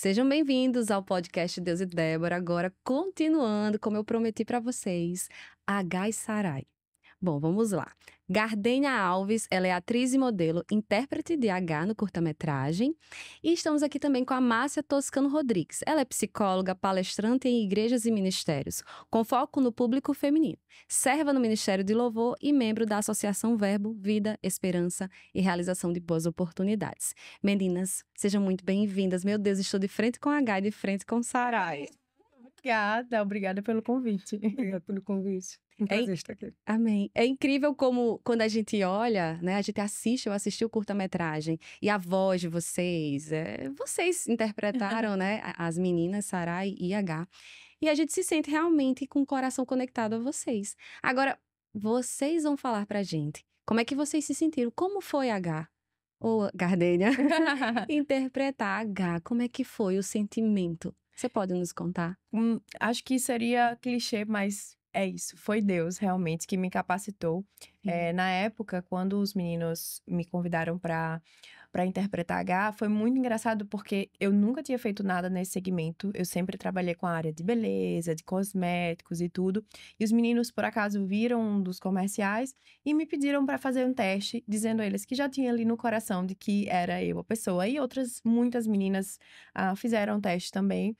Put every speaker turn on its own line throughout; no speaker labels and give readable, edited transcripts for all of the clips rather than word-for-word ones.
Sejam bem-vindos ao podcast Deus e Débora, agora continuando, como eu prometi para vocês, H e Sarai. Bom, vamos lá. Gardênia Alves, ela é atriz e modelo, intérprete de H no curta-metragem. E estamos aqui também com a Márcia Toscano Rodrigues. Ela é psicóloga, palestrante em igrejas e ministérios, com foco no público feminino. Serva no Ministério de Louvor e membro da Associação Verbo, Vida, Esperança e Realização de Boas Oportunidades. Meninas, sejam muito bem-vindas. Meu Deus, estou de frente com H e de frente com Sarai.
Obrigada pelo convite.
Obrigada pelo convite. Um prazer estar aqui.
Amém. É incrível como, quando a gente olha, né, a gente assiste, eu assisti o curta-metragem, e a voz de vocês, vocês interpretaram, né, as meninas, Sarai e H, e a gente se sente realmente com o coração conectado a vocês. Agora, vocês vão falar pra gente, como é que vocês se sentiram? Como foi H? Ou Gardênia, interpretar H, como é que foi o sentimento? Você pode nos contar?
Acho que seria clichê, mas é isso. Foi Deus, realmente, que me capacitou. Na época, quando os meninos me convidaram para interpretar H, foi muito engraçado porque eu nunca tinha feito nada nesse segmento. Eu sempre trabalhei com a área de beleza, de cosméticos e tudo. E os meninos, por acaso, viram um dos comerciais e me pediram para fazer um teste, dizendo a eles que já tinha ali no coração de que era eu a pessoa. E muitas meninas fizeram o teste também.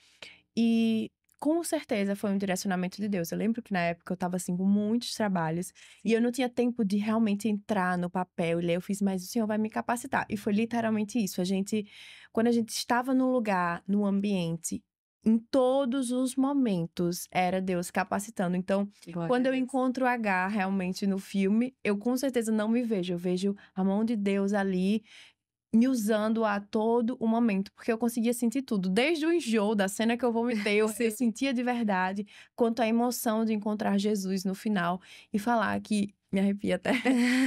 E com certeza foi um direcionamento de Deus. Eu lembro que na época eu tava assim com muitos trabalhos e eu não tinha tempo de realmente entrar no papel e ler. Eu fiz, mas o Senhor vai me capacitar. E foi literalmente isso. Quando a gente estava no lugar, no ambiente, em todos os momentos, era Deus capacitando. Então, quando eu encontro o H realmente no filme, eu com certeza não me vejo. Eu vejo a mão de Deus ali me usando a todo o momento, porque eu conseguia sentir tudo, desde o enjoo da cena que eu vomitei, eu sentia de verdade, quanto a emoção de encontrar Jesus no final e falar que, me arrepia até,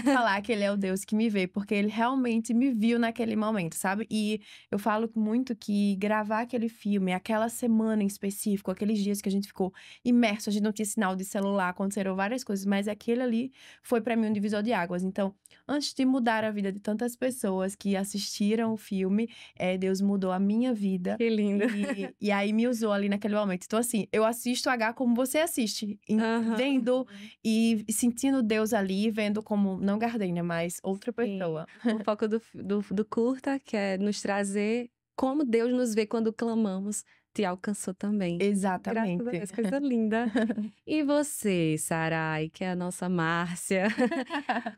falar que ele é o Deus que me vê, porque ele realmente me viu naquele momento, sabe? E eu falo muito que gravar aquele filme, aquela semana em específico, aqueles dias que a gente ficou imerso, a gente não tinha sinal de celular, aconteceram várias coisas, mas aquele ali foi pra mim um divisor de águas. Então, antes de mudar a vida de tantas pessoas que assistiram o filme, Deus mudou a minha vida.
Que lindo.
E aí me usou ali naquele momento. Então, assim, eu assisto H como você assiste, vendo e sentindo Deus ali, vendo como, não Gardênia, mas outra pessoa.
O foco do curta, que é nos trazer como Deus nos vê quando clamamos, te alcançou também.
Exatamente.
Graças a Deus, coisa linda. E você, Sarai, que é a nossa Márcia,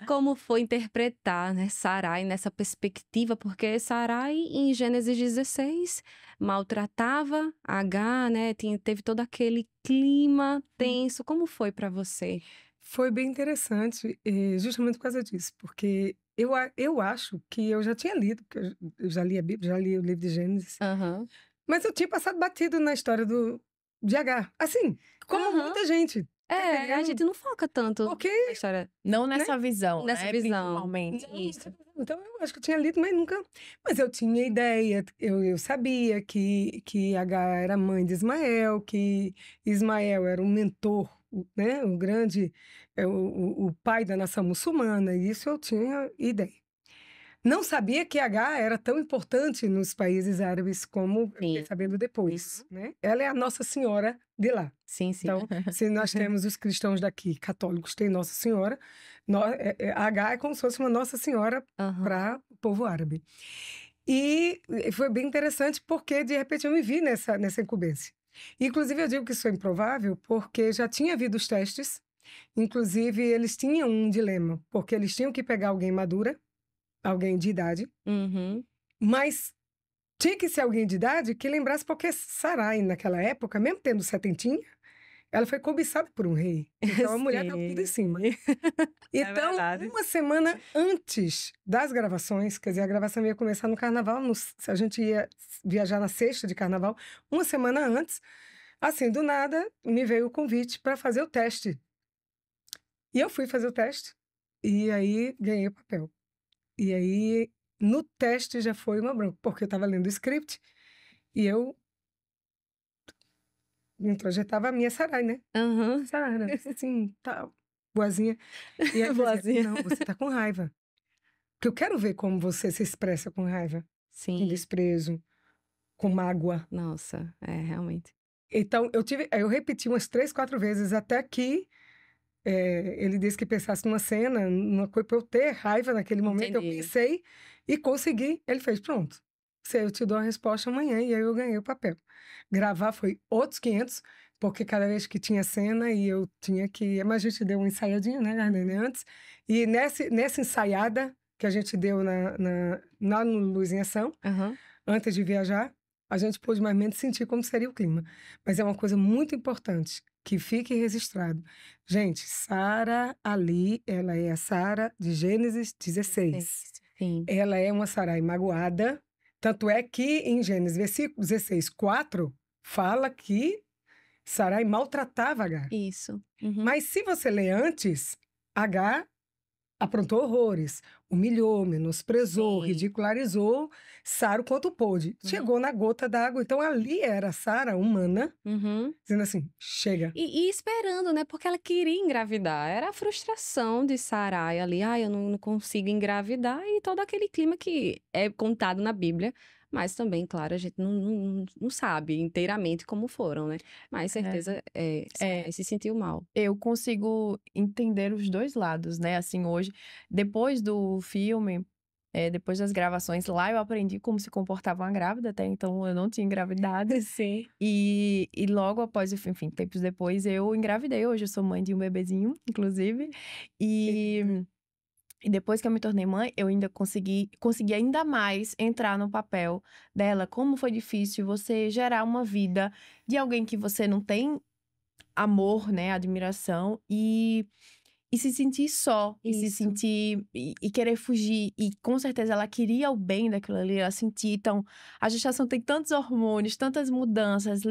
como foi interpretar, né, Sarai nessa perspectiva? Porque Sarai, em Gênesis 16, maltratava H, né, teve todo aquele clima tenso. Como foi para você?
Foi bem interessante, justamente por causa disso, porque eu acho que eu já tinha lido, porque eu já li a Bíblia, já li o livro de Gênesis, mas eu tinha passado batido na história de H, assim, como muita gente.
A gente não foca tanto
Porque,
na história.
Não nessa visão,
Nessa
né?
visão.
Principalmente.
Isso.
então eu acho que eu tinha lido, mas nunca... Mas eu tinha ideia, eu sabia que H era mãe de Ismael, que Ismael era um mentor, né? O grande, o pai da nação muçulmana, e isso eu tinha ideia. Não sabia que H era tão importante nos países árabes como eu fiquei sabendo depois, né? Ela é a Nossa Senhora de lá.
Sim.
Então, se nós temos os cristãos daqui, católicos, tem Nossa Senhora, H é como se fosse uma Nossa Senhora para o povo árabe. E foi bem interessante porque, de repente, eu me vi nessa incumbência. Inclusive, eu digo que isso é improvável porque já tinha havido os testes. Inclusive, eles tinham um dilema, porque eles tinham que pegar alguém madura, alguém de idade, mas tinha que ser alguém de idade que lembrasse, porque Sarai, naquela época, mesmo tendo setentinha, ela foi cobiçada por um rei. Então a mulher estava tudo em cima. Então, uma semana antes das gravações, quer dizer, a gravação ia começar no carnaval, se a gente ia viajar na sexta de carnaval, uma semana antes, assim, do nada, me veio o convite para fazer o teste. E eu fui fazer o teste, e aí ganhei o papel. E aí, no teste já foi uma bronca, porque eu estava lendo o script e eu introjetava a minha Sarai, né? Sarai, assim, tal, boazinha. E aí boazinha. Não, você tá com raiva. Porque eu quero ver como você se expressa com raiva.
Sim.
Com desprezo, com mágoa.
Nossa, realmente.
Então, eu repeti umas 3, 4 vezes até que ele disse que pensasse numa cena, numa coisa pra eu ter raiva naquele momento.
Entendi.
Eu pensei e consegui. Ele fez, pronto. Eu te dou a resposta amanhã. E aí eu ganhei o papel. Gravar foi outros 500, porque cada vez que tinha cena e eu tinha que... Mas a gente deu uma ensaiadinha, né, Gardênia, antes. E nessa ensaiada que a gente deu lá no Luz em Ação, antes de viajar, a gente pôde mais ou menos sentir como seria o clima. Mas é uma coisa muito importante, que fique registrado. Gente, Sara ali, ela é a Sara de Gênesis 16.
Sim.
Ela é uma Sarai magoada, tanto é que em Gênesis, versículo 16, 4, fala que Sarai maltratava Agar.
Isso.
Mas se você ler antes, Agar aprontou horrores, humilhou, menosprezou, ridicularizou Sara o quanto pôde. Chegou na gota d'água. Então, ali era Sara humana, dizendo assim, chega.
E esperando, né? Porque ela queria engravidar. Era a frustração de Sarai ali. Eu não consigo engravidar. E todo aquele clima que é contado na Bíblia. Mas também, claro, a gente não sabe inteiramente como foram, né? Mas certeza Sarai se sentiu mal.
Eu consigo entender os dois lados, né? Assim, hoje, depois do filme, depois das gravações, lá eu aprendi como se comportava uma grávida, até então eu não tinha engravidado.
Sim.
E logo após, enfim, tempos depois, eu engravidei. Hoje eu sou mãe de um bebezinho, inclusive. E depois que eu me tornei mãe, eu ainda consegui ainda mais entrar no papel dela. Como foi difícil você gerar uma vida de alguém que você não tem amor, né, admiração, e se sentir só, e se sentir, e querer fugir, e com certeza ela queria o bem daquilo ali, ela sentia. Então, a gestação tem tantos hormônios, tantas mudanças,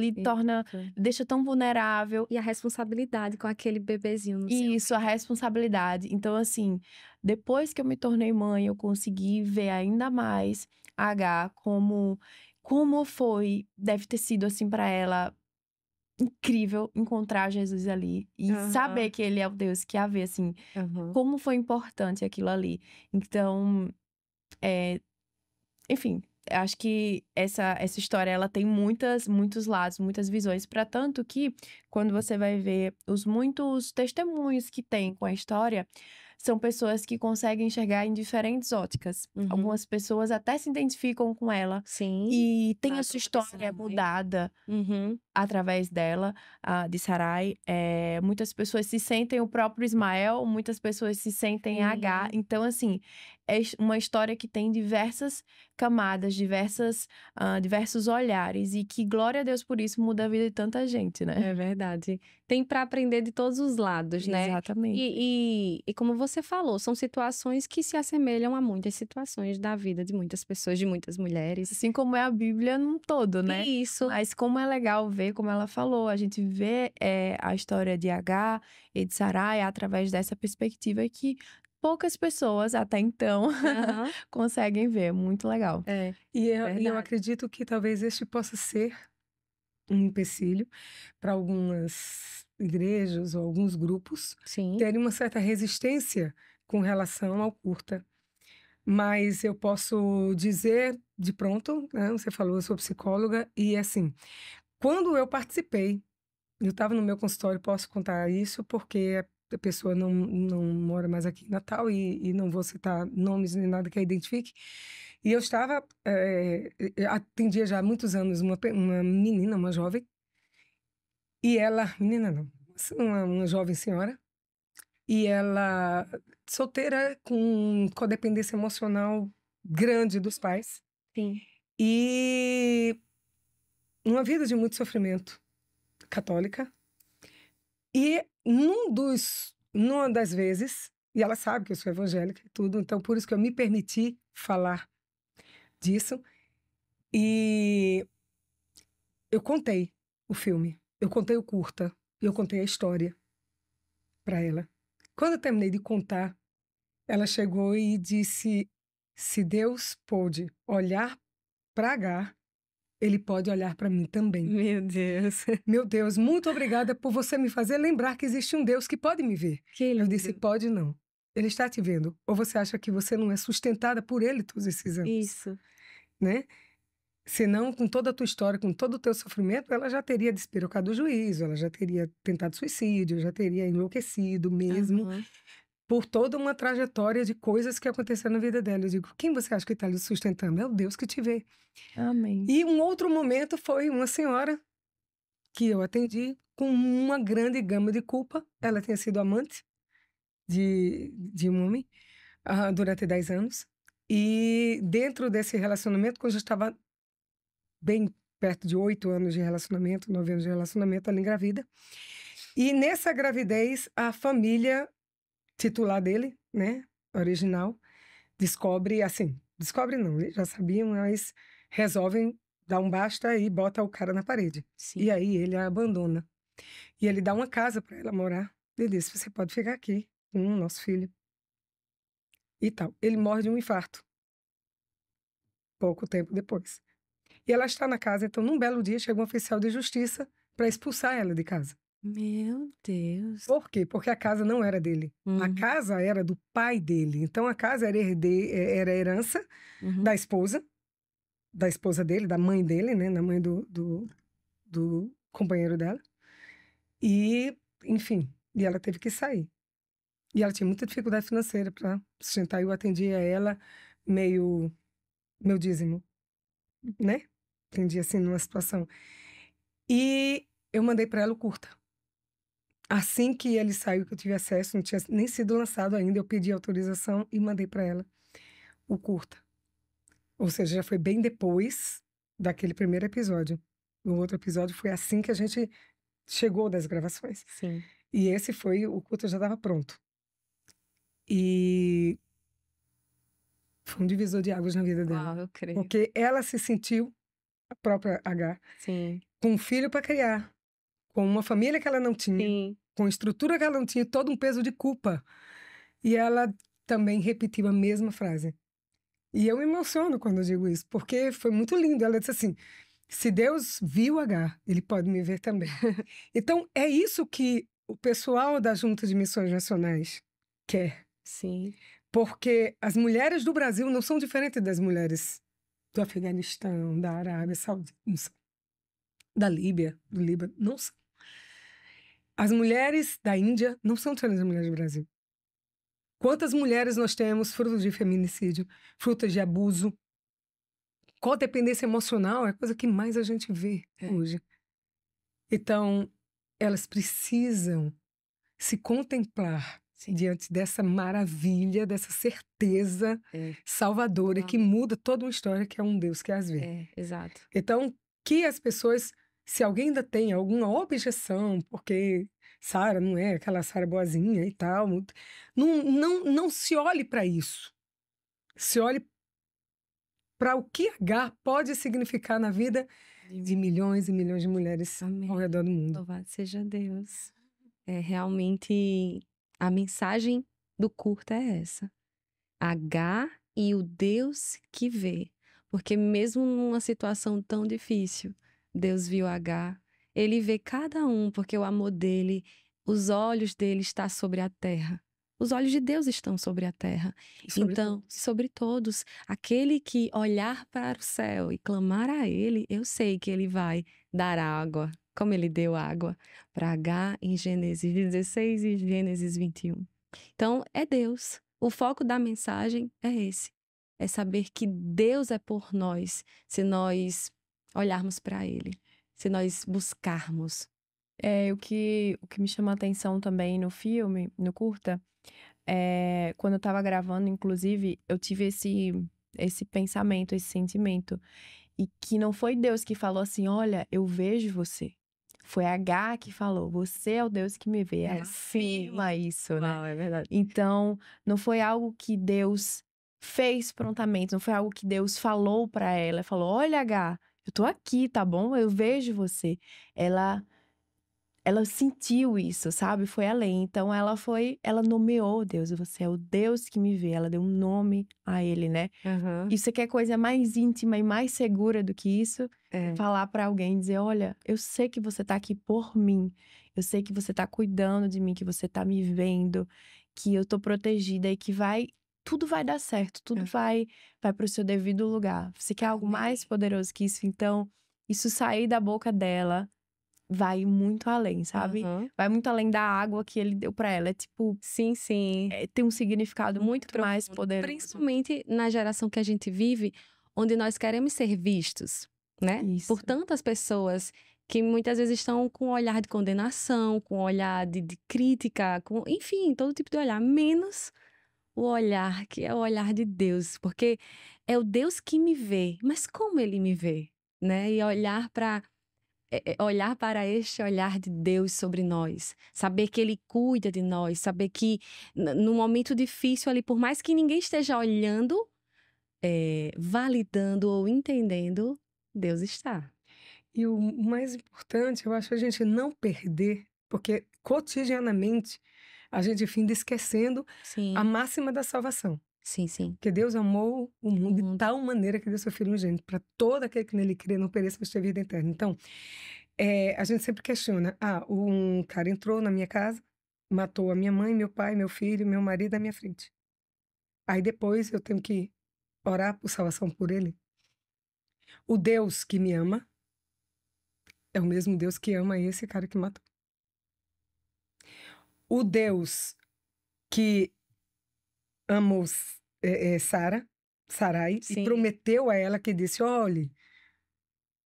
deixa tão vulnerável.
E a responsabilidade com aquele bebezinho no seu
Isso, a responsabilidade. Então, assim, depois que eu me tornei mãe, eu consegui ver ainda mais a H como deve ter sido, assim, para ela, incrível encontrar Jesus ali e saber que ele é o Deus que a vê, assim, como foi importante aquilo ali. Então, enfim, acho que essa história, ela tem muitos lados, muitas visões, para tanto que, quando você vai ver os muitos testemunhos que tem com a história, são pessoas que conseguem enxergar em diferentes óticas. Algumas pessoas até se identificam com ela.
Sim.
E tem a sua história mudada através dela, de Sarai. Muitas pessoas se sentem o próprio Ismael, muitas pessoas se sentem Agar. Então, assim, é uma história que tem diversas camadas, diversos olhares. E que, glória a Deus por isso, muda a vida de tanta gente, né?
É verdade. Tem para aprender de todos os lados, né?
Exatamente.
E como você falou, são situações que se assemelham a muitas situações da vida de muitas pessoas, de muitas mulheres.
Assim como é a Bíblia num todo, né?
Isso.
Mas como é legal ver, como ela falou, a gente vê a história de Agar e de Sarai através dessa perspectiva que poucas pessoas até então conseguem ver. Muito legal.
E eu acredito que talvez este possa ser um empecilho para algumas igrejas ou alguns grupos terem uma certa resistência com relação ao curta. Mas eu posso dizer de pronto, né? Você falou, eu sou psicóloga, e assim, quando eu participei, eu estava no meu consultório, posso contar isso, porque a pessoa não mora mais aqui em Natal, e não vou citar nomes nem nada que a identifique. E eu estava, eu atendia já há muitos anos uma menina, uma jovem, e ela, menina não, uma jovem senhora, e ela, solteira, com codependência emocional grande dos pais.
Sim.
E uma vida de muito sofrimento, católica. E numa das vezes, e ela sabe que eu sou evangélica e tudo, então por isso que eu me permiti falar disso. E eu contei o filme, eu contei o curta, e eu contei a história para ela. Quando eu terminei de contar, ela chegou e disse: se Deus pôde olhar para Agar, ele pode olhar para mim também.
Meu Deus.
Meu Deus, muito obrigada por você me fazer lembrar que existe um Deus que pode me ver. Eu disse: pode não. Ele está te vendo. Ou você acha que você não é sustentada por ele todos esses anos?
Isso.
Né? Senão, com toda a tua história, com todo o teu sofrimento, ela já teria despirocado o juízo, ela já teria tentado suicídio, já teria enlouquecido mesmo, por toda uma trajetória de coisas que aconteceram na vida dela. Eu digo, quem você acha que está lhe sustentando? É o Deus que te vê.
Amém.
E um outro momento foi uma senhora que eu atendi com uma grande gama de culpa. Ela tinha sido amante de um homem durante 10 anos. E dentro desse relacionamento, quando eu já estava bem perto de 8 anos de relacionamento, 9 anos de relacionamento, ela engravida. E nessa gravidez, a família titular dele, né, original, descobre não, eles já sabiam, mas resolvem dar um basta e bota o cara na parede.
Sim.
E aí ele a abandona. E ele dá uma casa para ela morar. Ele disse, você pode ficar aqui com o nosso filho. E tal. Ele morre de um infarto. Pouco tempo depois. E ela está na casa, então num belo dia chega um oficial de justiça para expulsar ela de casa.
Meu Deus.
Por quê? Porque a casa não era dele. A casa era do pai dele. Então a casa era herança da esposa dele, da mãe dele, né? Da mãe do companheiro dela. E, enfim, e ela teve que sair. E ela tinha muita dificuldade financeira para sustentar. Eu atendia ela meio meu dízimo, né? Atendia assim numa situação. E eu mandei para ela o curta. Assim que ele saiu, que eu tive acesso, não tinha nem sido lançado ainda, eu pedi autorização e mandei para ela o curta. Ou seja, já foi bem depois daquele primeiro episódio. O outro episódio foi assim que a gente chegou das gravações.
Sim.
E esse foi, o curta já estava pronto. E foi um divisor de águas na vida dela.
Eu creio.
Porque ela se sentiu, a própria H,
Sim.
com um filho para criar, com uma família que ela não tinha,
Sim.
com estrutura que ela não tinha, todo um peso de culpa. E ela também repetiu a mesma frase. E eu me emociono quando eu digo isso, porque foi muito lindo. Ela disse assim, se Deus viu H, ele pode me ver também. Então, é isso que o pessoal da Junta de Missões Nacionais quer.
Sim.
Porque as mulheres do Brasil não são diferentes das mulheres do Afeganistão, da Arábia Saudita, não são. Da Líbia, do Líbano, não são. As mulheres da Índia não são diferentes das mulheres do Brasil. Quantas mulheres nós temos frutos de feminicídio, frutos de abuso? Codependência emocional é a coisa que mais a gente vê hoje. Então, elas precisam se contemplar diante dessa maravilha, dessa certeza salvadora que muda toda uma história, que é um Deus que as vê.
Exato.
Então, que as pessoas, se alguém ainda tem alguma objeção, porque Sara não é aquela Sara boazinha e tal, não se olhe para isso. Se olhe para o que H pode significar na vida de milhões e milhões de mulheres ao redor do mundo.
Louvado seja Deus. Realmente, a mensagem do curta é essa. H e o Deus que vê. Porque mesmo numa situação tão difícil, Deus viu H. Ele vê cada um, porque o amor dele, os olhos dele estão sobre a terra. Os olhos de Deus estão sobre a terra. Sobre todos. Aquele que olhar para o céu e clamar a ele, eu sei que ele vai dar água, como ele deu água para H em Gênesis 16 e Gênesis 21. Então, é Deus. O foco da mensagem é esse. É saber que Deus é por nós, se nós olharmos para ele, se nós buscarmos.
O que me chamou a atenção também no filme, no curta, quando eu tava gravando, inclusive, eu tive esse pensamento, esse sentimento. E que não foi Deus que falou assim, olha, eu vejo você. Foi H que falou, você é o Deus que me vê. Ela afirma isso, né?
Uau, é verdade.
Então, não foi algo que Deus fez prontamente, não foi algo que Deus falou pra ela. Falou, olha, H, eu tô aqui, tá bom? Eu vejo você. Ela sentiu isso, sabe? Foi além. Então, ela nomeou Deus. Você é o Deus que me vê. Ela deu um nome a ele, né? Isso quer coisa mais íntima e mais segura do que isso? Falar pra alguém, dizer, olha, eu sei que você tá aqui por mim. Eu sei que você tá cuidando de mim, que você tá me vendo, que eu tô protegida e que vai tudo vai dar certo, tudo vai para o seu devido lugar. Você quer algo mais poderoso que isso? Então, isso sair da boca dela vai muito além, sabe? Vai muito além da água que ele deu para ela. É tipo,
sim, sim.
Tem um significado muito mais poderoso.
Principalmente na geração que a gente vive, onde nós queremos ser vistos, né?
Isso.
Por tantas pessoas que muitas vezes estão com um olhar de condenação, com um olhar de crítica, enfim, todo tipo de olhar, menos o olhar que é o olhar de Deus, porque é o Deus que me vê, mas como ele me vê, né? E olhar para este olhar de Deus sobre nós, saber que Ele cuida de nós, saber que no momento difícil ali, por mais que ninguém esteja olhando, validando ou entendendo, Deus está.
E o mais importante, eu acho a gente não perder, porque cotidianamente a gente finda esquecendo a máxima da salvação.
Sim, sim.
Que Deus amou o mundo de tal maneira que deu seu Filho unigênito, para todo aquele que nele crê não pereça, mas tenha vida eterna. Então, a gente sempre questiona, um cara entrou na minha casa, matou a minha mãe, meu pai, meu filho, meu marido à minha frente. Aí depois eu tenho que orar por salvação por ele. O Deus que me ama é o mesmo Deus que ama esse cara que matou. O Deus que amou Sarai, e prometeu a ela, que disse, olhe,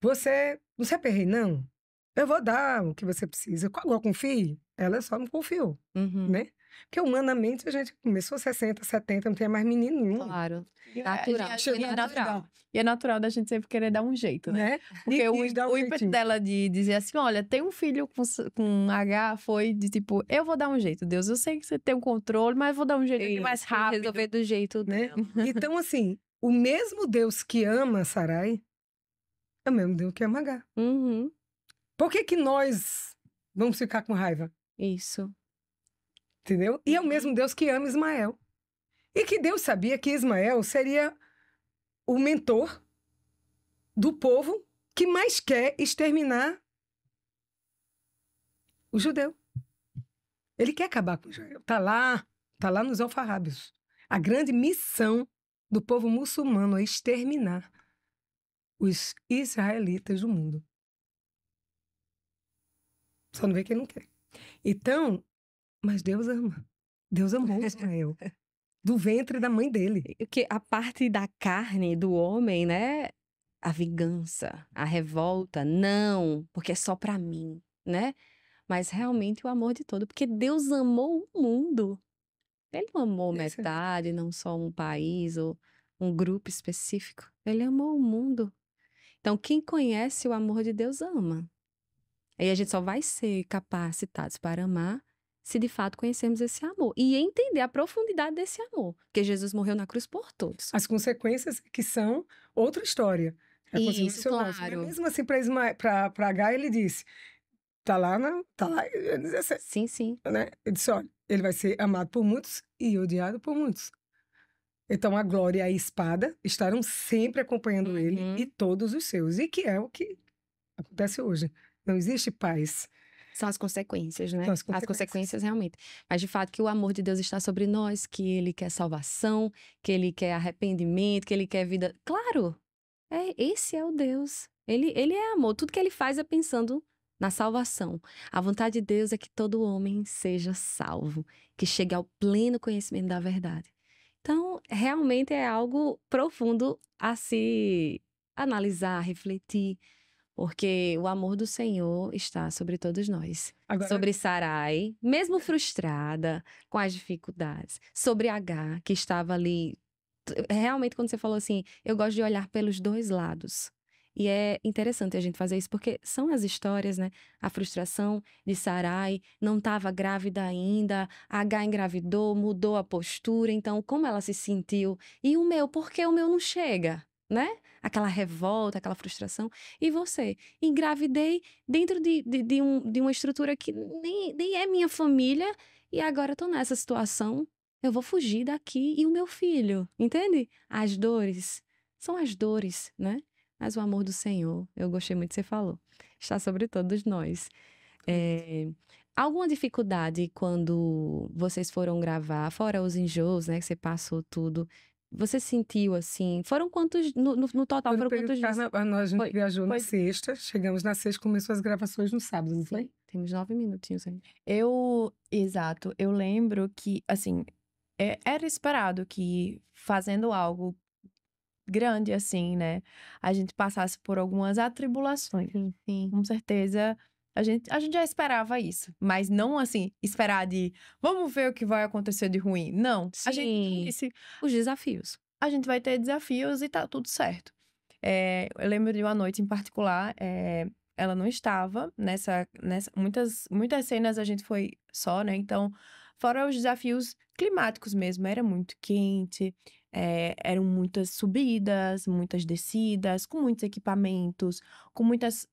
você não se aperrei, não. Eu vou dar o que você precisa. Agora confie? Ela só não confiou, né? Porque humanamente a gente começou 60, 70, não tem mais menino nenhum.
Claro.
Natural. E é natural da gente sempre querer dar um jeito, né? Porque o ímpeto dela de dizer assim, olha, tem um filho com H, foi de tipo, eu vou dar um jeito, Deus. Eu sei que você tem um controle, mas vou dar um jeito mais rápido.
Resolver do jeito
né?
dela.
Então, assim, o mesmo Deus que ama Sarai é o mesmo Deus que ama H. Por que nós vamos ficar com raiva?
Isso.
Entendeu? E é o mesmo Deus que ama Ismael. E que Deus sabia que Ismael seria o mentor do povo que mais quer exterminar o judeu. Ele quer acabar com o Israel. Tá lá nos alfarrábios. A grande missão do povo muçulmano é exterminar os israelitas do mundo. Só não vê quem não quer. Então, mas Deus ama. Deus amou Ismael. Do ventre da mãe dele.
Porque a parte da carne do homem, né? A vingança, a revolta, não, porque é só pra mim, né? Mas realmente o amor de todo, porque Deus amou o mundo. Ele não amou metade, não só um país ou um grupo específico. Ele amou o mundo. Então, quem conhece o amor de Deus ama. Aí a gente só vai ser capacitados para amar se de fato conhecermos esse amor e entender a profundidade desse amor, porque Jesus morreu na cruz por todos.
As consequências que são outra história.
Isso, claro.
Mas mesmo assim, para H, ele disse, tá lá, ele diz assim,
sim, sim.
Né? Ele disse, olha, ele vai ser amado por muitos e odiado por muitos. Então a glória e a espada estarão sempre acompanhando ele e todos os seus. E que é o que acontece hoje. Não existe paz.
São as consequências, né? As consequências realmente. Mas de fato que o amor de Deus está sobre nós, que Ele quer salvação, que Ele quer arrependimento, que Ele quer vida. Claro! Esse é o Deus. Ele é amor. Tudo que Ele faz é pensando na salvação. A vontade de Deus é que todo homem seja salvo, que chegue ao pleno conhecimento da verdade. Então, realmente é algo profundo a se analisar, refletir. Porque o amor do Senhor está sobre todos nós. Agora... Sobre Sarai, mesmo frustrada com as dificuldades. Sobre H, que estava ali. Realmente, quando você falou assim, eu gosto de olhar pelos dois lados. E é interessante a gente fazer isso, porque são as histórias, né? A frustração de Sarai, não estava grávida ainda, H engravidou, mudou a postura, então como ela se sentiu? E o meu, por que o meu não chega? Né? Aquela revolta, aquela frustração. E você? Engravidei dentro de uma estrutura que nem é minha família e agora estou nessa situação. Eu vou fugir daqui e o meu filho, entende? As dores são as dores, né? Mas o amor do Senhor, eu gostei muito que você falou, está sobre todos nós. Alguma dificuldade quando vocês foram gravar, fora os enjoos, né, que você passou tudo, você sentiu assim? Foram quantos, no total,
Quando
foram
período
quantos
de
dias?
carnaval, a gente viajou na
foi-
sexta, chegamos na sexta, começou as gravações no sábado, não foi?
Temos 9 minutinhos aí.
Exato, eu lembro que, assim, era esperado que fazendo algo grande assim, né, a gente passasse por algumas atribulações.
Sim.
Com certeza, a gente já esperava isso, mas não assim, esperar de vamos ver o que vai acontecer de ruim. Não, a gente
Sim.
disse,
Os desafios.
a gente vai ter desafios e tá tudo certo. Eu lembro de uma noite em particular, ela não estava nessa muitas cenas a gente foi só, né? Então, fora os desafios climáticos mesmo, era muito quente, eram muitas subidas, muitas descidas, com muitos equipamentos, com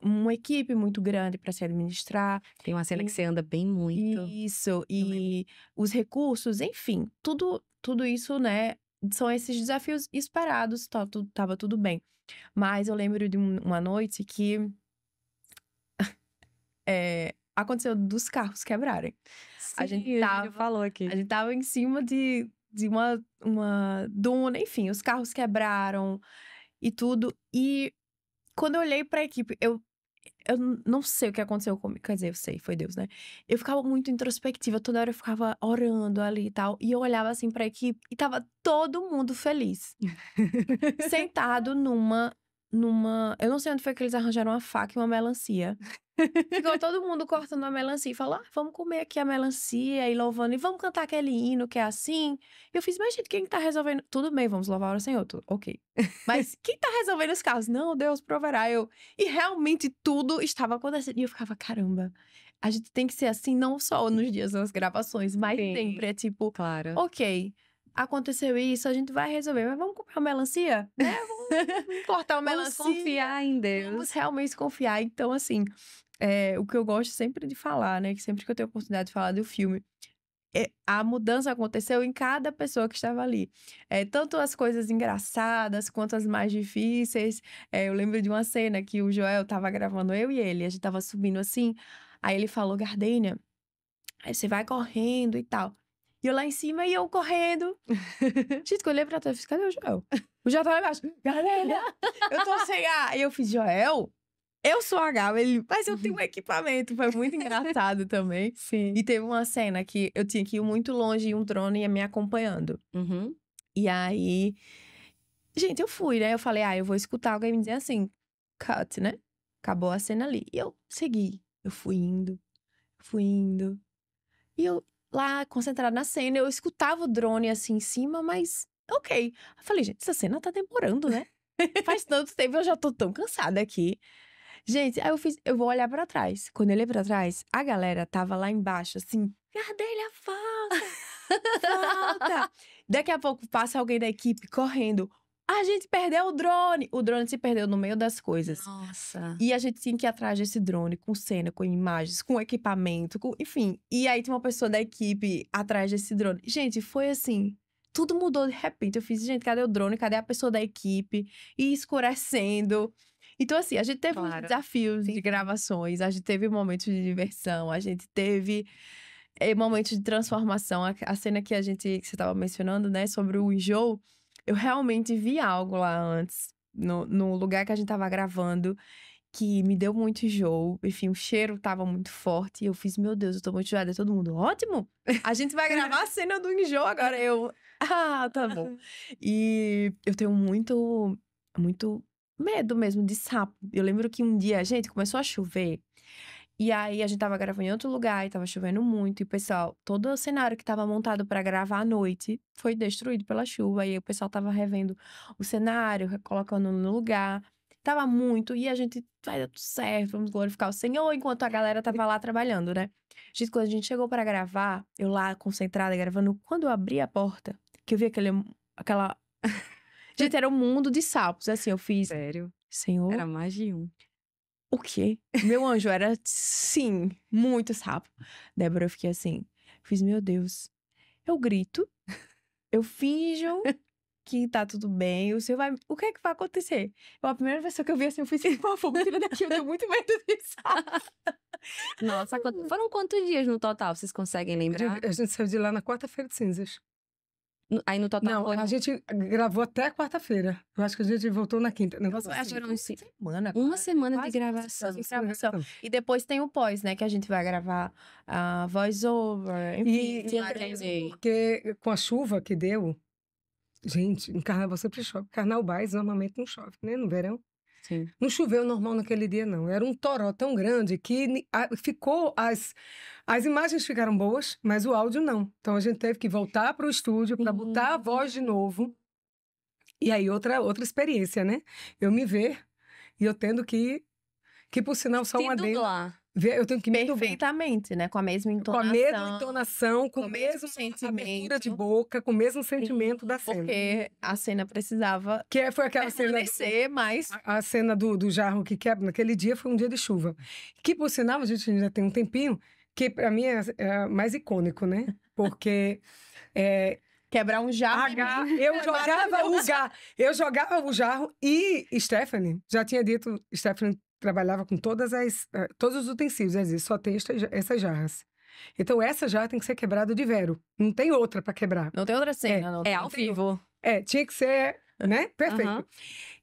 uma equipe muito grande para se administrar.
Tem uma cena que
E-
você anda bem muito.
Isso, e os recursos, enfim, tudo isso, né? São esses desafios esperados, tava tudo bem. Mas eu lembro de uma noite que aconteceu dos carros quebrarem.
Sim,
gente
o Júlio
tava-
falou aqui.
A gente tava em cima de uma duna, enfim, os carros quebraram e tudo. E quando eu olhei pra equipe, eu não sei o que aconteceu comigo. Quer dizer, eu sei, foi Deus, né? Eu ficava muito introspectiva, toda hora eu ficava orando ali e tal. E eu olhava assim pra equipe e tava todo mundo feliz. Sentado numa. Eu não sei onde foi que eles arranjaram uma faca e uma melancia. Ficou todo mundo cortando a melancia e falou: vamos comer aqui a melancia e louvando, e vamos cantar aquele hino que é assim. E eu fiz, mas gente, quem tá resolvendo? Tudo bem, vamos louvar o Senhor, ok. Mas quem tá resolvendo os casos? Não, Deus proverá. E realmente tudo estava acontecendo. E eu ficava, caramba, a gente tem que ser assim, não só nos dias das gravações, mas
Sim.
sempre. É tipo,
Claro.
ok, aconteceu isso, a gente vai resolver, mas vamos comer uma melancia? Né? Vamos cortar uma
Vamos
melancia.
confiar em Deus.
Vamos realmente confiar. Então, assim, o que eu gosto sempre de falar, né? Que sempre que eu tenho a oportunidade de falar do filme, a mudança aconteceu em cada pessoa que estava ali. Tanto as coisas engraçadas quanto as mais difíceis. Eu lembro de uma cena que o Joel estava gravando, eu e ele, a gente estava subindo assim. Aí ele falou, Gardênia, aí você vai correndo e tal. E eu lá em cima e eu correndo. Gente, que eu olhei pra trás e fiz, cadê o Joel? O Joel tá lá embaixo. Galera, eu tô sem ar. E eu fiz, Joel, eu sou H. Ele, mas eu tenho um equipamento. Foi muito engraçado também.
Sim.
E teve uma cena que eu tinha que ir muito longe e um drone ia me acompanhando.
Uhum.
E aí, gente, eu fui, né? Eu falei, eu vou escutar alguém me dizer assim, cut, né? Acabou a cena ali. E eu segui. Eu fui indo. E eu lá, concentrada na cena, eu escutava o drone assim em cima, mas ok. Eu falei, gente, essa cena tá demorando, né? Faz tanto tempo, eu já tô tão cansada aqui. Gente, aí eu vou olhar pra trás. Quando eu olhei pra trás, a galera tava lá embaixo, assim, Gardênia, volta! Daqui a pouco passa alguém da equipe correndo. A gente perdeu o drone! O drone se perdeu no meio das coisas.
Nossa.
E a gente tinha que ir atrás desse drone, com cena, com imagens, com equipamento, enfim. E aí tinha uma pessoa da equipe atrás desse drone. Gente, foi assim, tudo mudou de repente. Eu fiz, gente, cadê o drone? Cadê a pessoa da equipe? E escurecendo. Então, assim, a gente teve uns desafios de gravações, a gente teve momentos de diversão, a gente teve momentos de transformação. A cena que você estava mencionando, né, sobre o enjoo, eu realmente vi algo lá antes, no lugar que a gente tava gravando, que me deu muito enjoo. Enfim, o cheiro tava muito forte. E eu fiz, meu Deus, eu tô muito enjoada. E todo mundo, ótimo! A gente vai gravar a cena do enjoo agora. Tá bom. E eu tenho muito medo mesmo de sapo. Eu lembro que um dia, gente, começou a chover. E aí, a gente tava gravando em outro lugar e tava chovendo muito. E o pessoal, todo o cenário que tava montado pra gravar à noite foi destruído pela chuva. E o pessoal tava revendo o cenário, colocando no lugar. Tava muito. E a gente, vai dar tudo certo, vamos glorificar o Senhor. Enquanto a galera tava lá trabalhando, né? Gente, quando a gente chegou pra gravar, eu lá concentrada gravando, quando eu abri a porta, que eu vi aquela... Gente, era um mundo de sapos. Assim, eu fiz...
Sério?
Senhor...
Era mais de um.
O quê? Meu anjo era, sim, muito sapo. Débora, eu fiquei assim, fiz, meu Deus. Eu grito, eu finjo que tá tudo bem, o que é que vai acontecer? A primeira pessoa que eu vi assim, eu fiz, por favor, me tira daqui, eu tenho muito medo de sapo.
Nossa, foram quantos dias no total? Vocês conseguem lembrar?
A gente saiu de lá na quarta-feira de cinzas.
Aí no total
Não,
foi...
a gente gravou até quarta-feira. Eu acho que a gente voltou na quinta. Negócio
Acho
assim.
que uma semana.
Uma semana de
quase uma
gravação.
semana de gravação. E depois tem o pós, né? Que a gente vai gravar a voice-over, enfim.
Entendi.
Porque com a chuva que deu, gente, no carnaval sempre chove. Carnaubais normalmente não chove, né? No verão.
Sim.
Não choveu normal naquele dia, não. Era um toró tão grande que ficou. As imagens ficaram boas, mas o áudio não. Então a gente teve que voltar para o estúdio para botar a voz de novo. E aí, outra experiência, né? Eu me ver e eu tendo que por sinal, só
Se
uma adendo.
dublar.
Eu tenho que me dublar.
Perfeitamente, né? Com a mesma entonação.
Com a mesma entonação, com
com
o
o mesmo
mesmo
sentimento.
abertura de boca, com o mesmo sentimento da cena.
Porque a cena precisava
Que foi aquela cena.
permanecer, mas...
A cena do jarro que quebra naquele dia foi um dia de chuva. Que, por sinal, a gente ainda tem um tempinho, que para mim é mais icônico, né? Porque
Quebrar um jarro.
eu jogava o jarro e Stephanie já tinha dito, Stephanie trabalhava com todos os utensílios, ela dizia, só tem essas jarras. Então essa jarra tem que ser quebrada de vero, não tem outra para quebrar.
Não tem outra cena. não tem
ao vivo.
Tinha que ser, né? Perfeito.
Aham.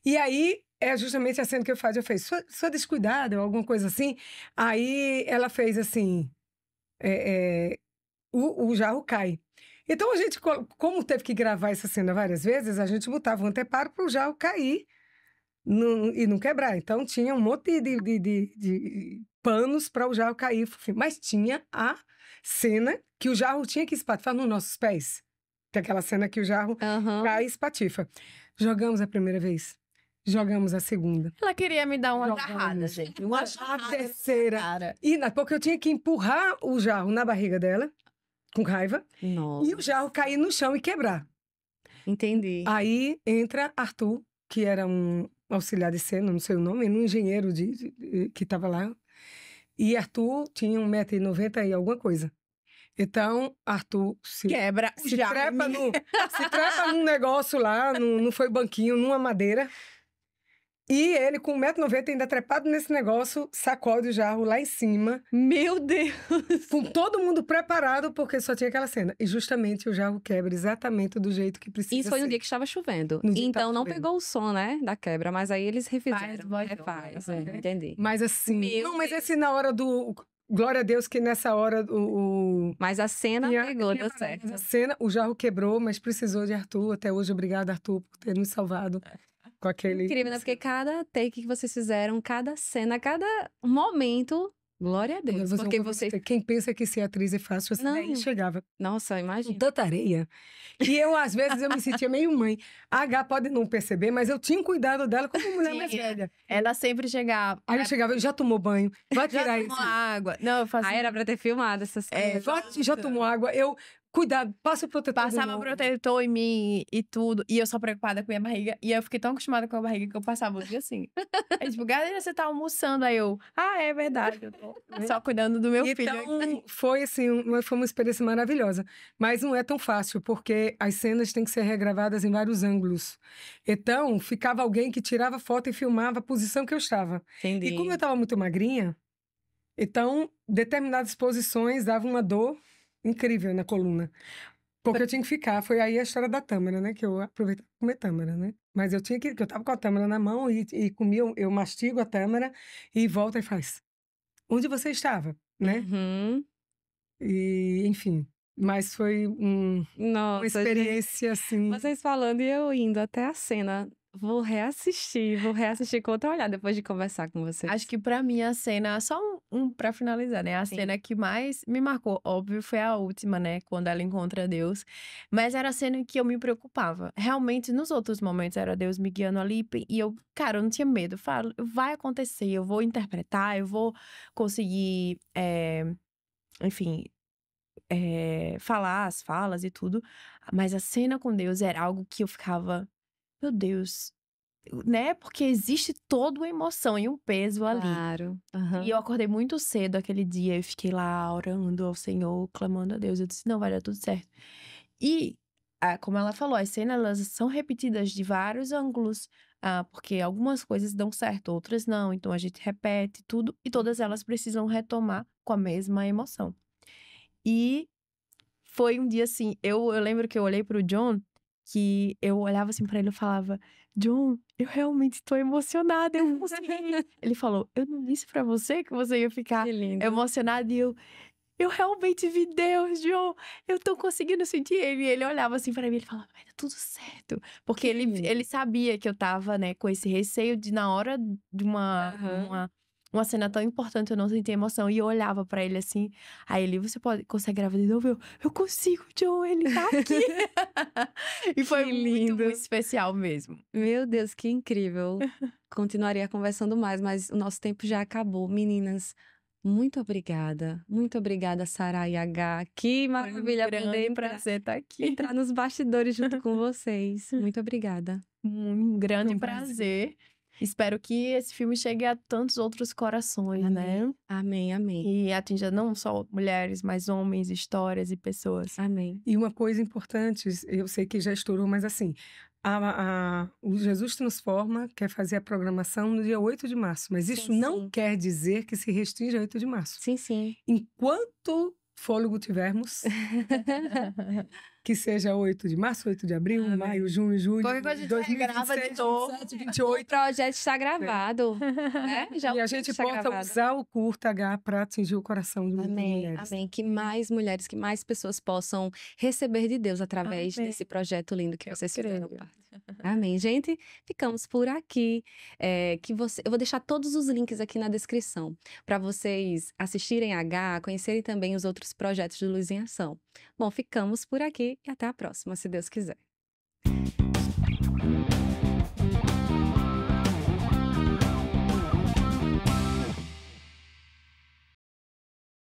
E aí, é justamente a cena que eu fiz, sua descuidada ou alguma coisa assim. Aí ela fez assim, o jarro cai. Então a gente, como teve que gravar essa cena várias vezes, a gente botava um anteparo para o jarro cair e não quebrar. Então tinha um monte de panos para o jarro cair. Mas tinha a cena que o jarro tinha que espatifar nos nossos pés. Que é aquela cena que o jarro
Aham.
cai e espatifa. Jogamos a primeira vez. Jogamos a segunda.
Ela queria me dar uma
Jogamos.
jarrada, gente. Uma
A
jarrada.
terceira.
Cara.
Porque eu tinha que empurrar o jarro na barriga dela, com raiva,
Nossa.
e o jarro cair no chão e quebrar.
Entendi.
Aí entra Arthur, que era um auxiliar de cena, não sei o nome, um engenheiro que estava lá. E Arthur tinha 1,90 m e alguma coisa. Então, Arthur se
Quebra o jarro.
se trepa num negócio lá, não foi banquinho, numa madeira. E ele, com 1,90 m, ainda trepado nesse negócio, sacode o jarro lá em cima.
Meu Deus!
Com todo mundo preparado, porque só tinha aquela cena. E justamente o jarro quebra exatamente do jeito que precisa
Isso foi no
ser.
dia que estava chovendo.
No dia que
Então
tava
não
chovendo.
pegou o som, né, da quebra, mas aí eles refizeram.
Refaz.
Entendi.
Mas assim...
Meu
não, mas
Deus.
esse na hora do... Glória a Deus que nessa hora
Mas a cena pegou, deu
Na
certo.
cena, o jarro quebrou, mas precisou de Arthur. Até hoje, obrigada, Arthur, por ter nos salvado com aquele...
Incrível, né? Porque cada take que vocês fizeram, cada cena, cada momento, glória a Deus. Porque vocês...
Quem pensa que ser atriz é fácil, assim,
Não.
daí chegava
Nossa,
com
imagina.
tanta areia, que eu, às vezes, eu me sentia meio mãe. A H pode não perceber, mas eu tinha um cuidado dela como mulher mais
Tinha.
velha.
Ela sempre chegava.
Aí eu chegava, já tomou banho? Vai
Já
tirar
tomou
isso.
água. Não, eu fazia.
Ah, era pra ter filmado essas coisas.
Já tomou água? Cuidado, passa o protetor. de
Passava
novo.
protetor em mim e tudo. E eu só preocupada com a minha barriga. E eu fiquei tão acostumada com a barriga que eu passava o dia assim. Aí, tipo, galera, você tá almoçando? Aí eu, é verdade. Eu tô só cuidando do meu filho.
Então, foi assim, foi uma experiência maravilhosa. Mas não é tão fácil, porque as cenas têm que ser regravadas em vários ângulos. Então, ficava alguém que tirava foto e filmava a posição que eu estava.
Entendi.
E como eu estava muito magrinha, então, determinadas posições davam uma dor incrível na coluna. Porque eu tinha que ficar. Foi aí a história da tâmara, né? Que eu aproveitei para comer tâmara, né? Mas eu tinha que eu tava com a tâmara na mão e comia, eu mastigo a tâmara e volta e faz. Onde você estava, né?
Uhum.
E, enfim. Mas foi uma
Nossa,
experiência, assim...
vocês falando e eu indo até a cena. Vou reassistir com outro olhar depois de conversar com vocês.
Acho que pra mim a cena, só pra finalizar, né? A
Sim.
cena que mais me marcou, óbvio, foi a última, né? Quando ela encontra Deus. Mas era a cena que eu me preocupava. Realmente, nos outros momentos, era Deus me guiando ali. E eu, cara, eu não tinha medo. Eu falo, vai acontecer, eu vou interpretar, eu vou conseguir, enfim, falar as falas e tudo. Mas a cena com Deus era algo que eu ficava, meu Deus, né? Porque existe toda uma emoção e um peso ali.
Claro. Aham.
E eu acordei muito cedo aquele dia, eu fiquei lá orando ao Senhor, clamando a Deus. Eu disse, não, vai dar tudo certo. E como ela falou, as cenas elas são repetidas de vários ângulos, porque algumas coisas dão certo, outras não. Então a gente repete tudo e todas elas precisam retomar com a mesma emoção. E foi um dia assim, eu lembro que eu olhei pro John, que eu olhava assim pra ele e falava, John, eu realmente tô emocionada, eu consegui. Ele falou, eu não disse pra você que você ia ficar emocionada, e eu realmente vi Deus, John. Eu tô conseguindo sentir ele. E ele olhava assim pra mim, ele falava, vai dar tudo certo. Porque ele sabia que eu tava, né, com esse receio de, na hora de uma cena tão importante, eu não sentir emoção. E eu olhava pra ele assim, aí ele, você consegue gravar de novo? Eu consigo, John, ele tá aqui. E foi muito especial mesmo.
Meu Deus, que incrível. Continuaria conversando mais, mas o nosso tempo já acabou. Meninas, muito obrigada, Sara e H. Que maravilha poder
prazer estar aqui.
Entrar nos bastidores junto com vocês. Muito obrigada.
Um grande prazer. Espero que esse filme chegue a tantos outros corações, né?
Amém, amém.
E atinja não só mulheres, mas homens, histórias e pessoas.
Amém.
E uma coisa importante, eu sei que já estourou, mas assim, o Jesus Transforma quer fazer a programação no dia 8 de março, mas isso não quer dizer que se restringe a 8 de março.
Sim, sim.
Enquanto fôlego tivermos, que seja 8 de março, 8 de abril, maio, junho, julho,
qualquer coisa a gente grava de novo.
27, 28.
O projeto está gravado. Já
e a gente possa usar o Curta H para atingir o coração de muitas mulheres.
Amém. Que mais mulheres, que mais pessoas possam receber de Deus através desse projeto lindo que vocês fizeram parte. Amém. Gente, ficamos por aqui. Eu vou deixar todos os links aqui na descrição para vocês assistirem a H, conhecerem também os outros projetos de Luz em Ação. Bom, ficamos por aqui e até a próxima, se Deus quiser.